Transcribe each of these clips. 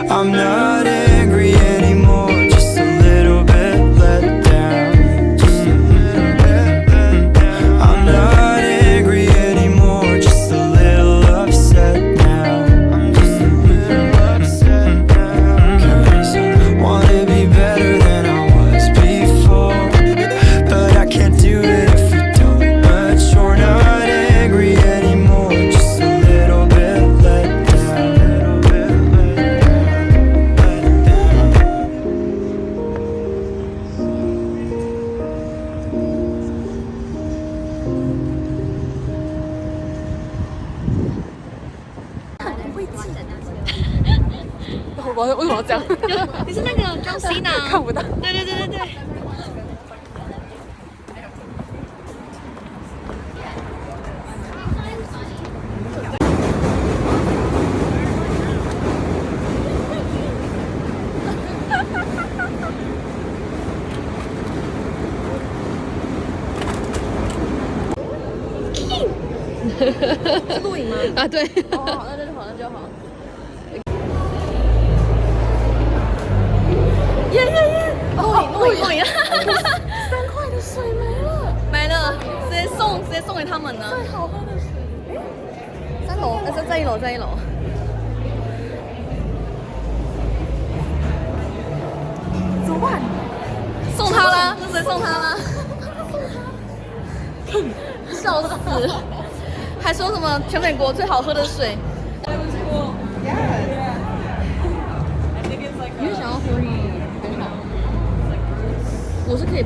I'm not angry anymore, just a little bit let down. Just a little bit let down. I'm not angry anymore, just a little upset now. I'm just a little upset now. 'Cause I wanna be better than I was before, but I can't do it if we don't much. We're not angry anymore, just a little bit let down. 为什么要这样？你是那个张希娜？看不到。对对对对对。是录影吗？啊，对。哦，那就好，那就好。耶！录影！3块的水没了，没了，直接送给他们了。最好喝的水。3楼，在1楼，在1楼。怎么办？送他啦，是谁送他啦？笑死！还说什么全美国最好喝的水？你会想要喝吗？很好，我是可以。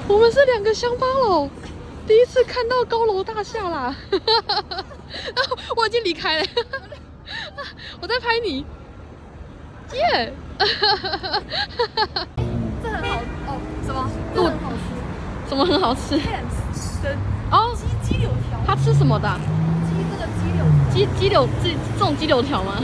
我们是2个乡巴佬，第一次看到高楼大厦啦！我已经离开了，我在拍你，耶！这很好哦，什么？这很好吃。什么很好吃？哦，鸡柳条。他吃什么的？这个鸡柳。鸡柳这种鸡柳条吗？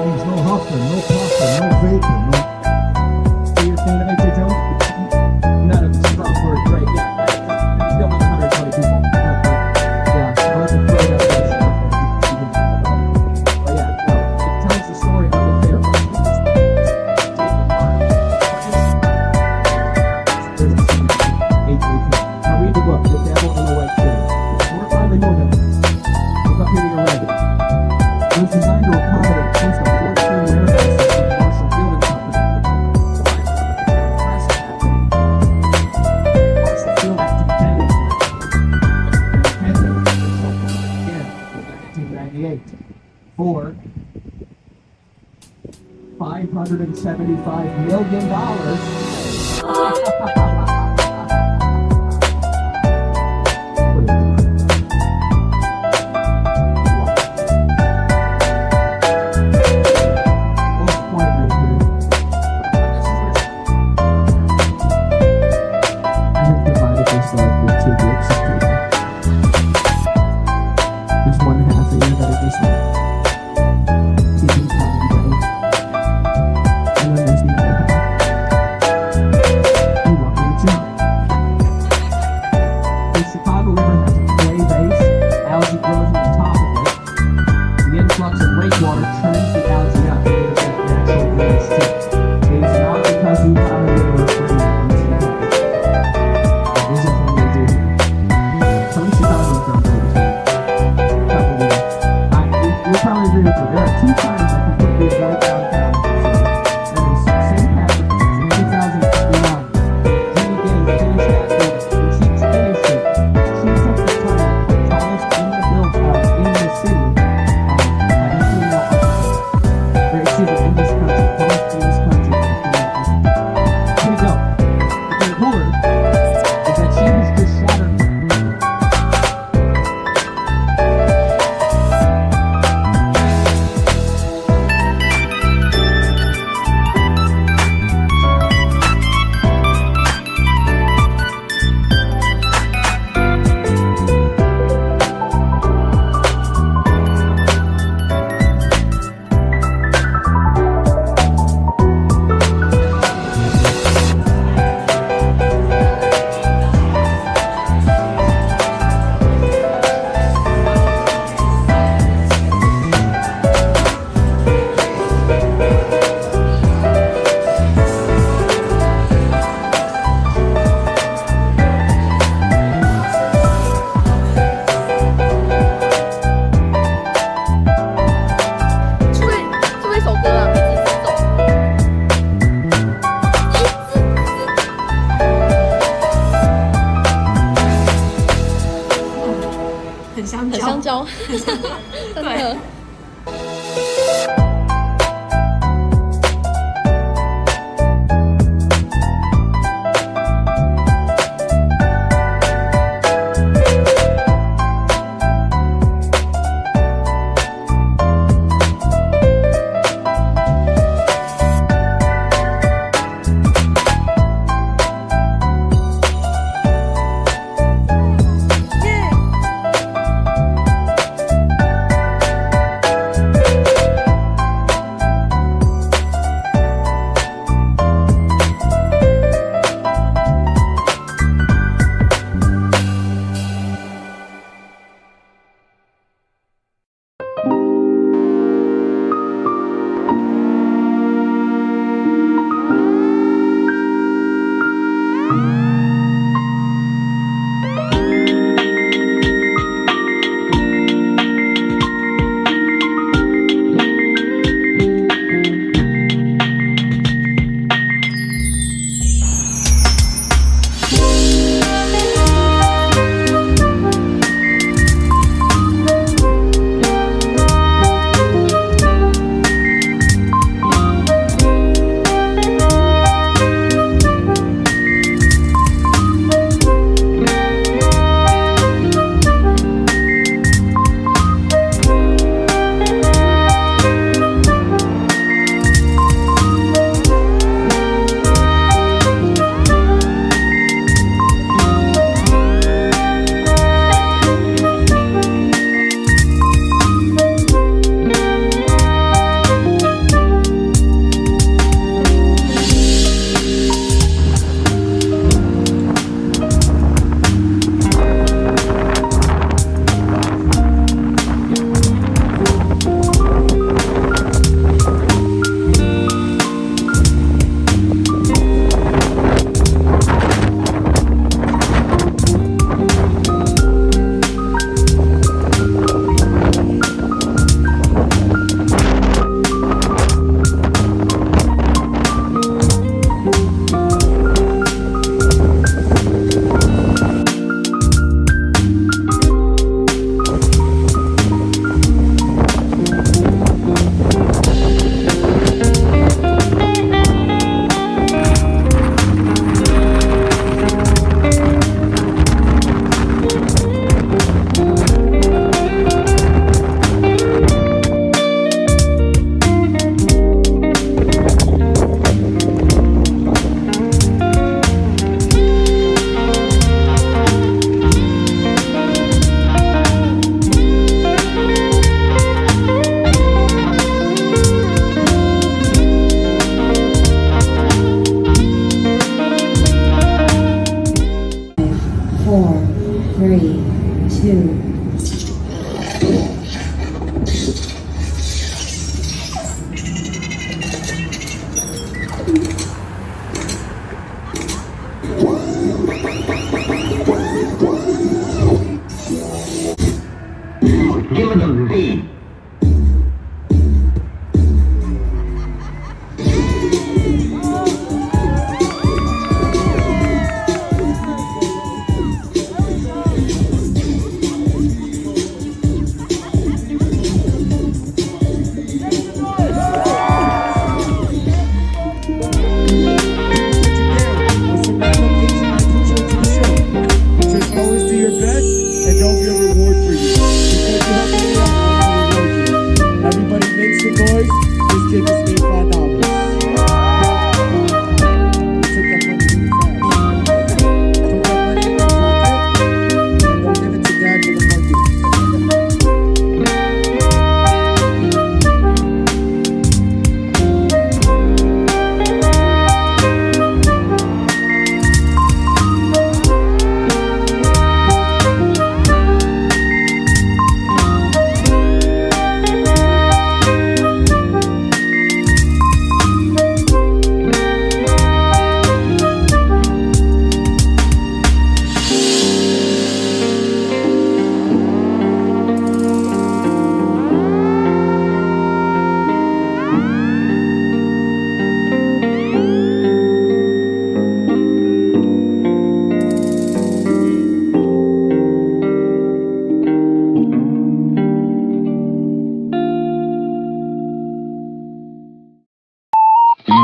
Chinese, no hustling, no puffing, no vaping, no. So you're saying that makes it none of the stuff were great. Yeah, you don't want 120 people. Yeah, I was afraid of this stuff. But yeah, no, it tells the story of the fair. Now read the book, The Devil in the White City. We're finally moving. Look up here to your right. It was designed to accommodate close to 14 warehouses for the Marshall Building Company. Marshall Field Act intended again, 1998 for $575 million.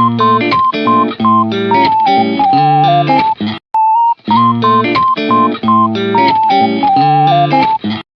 拜。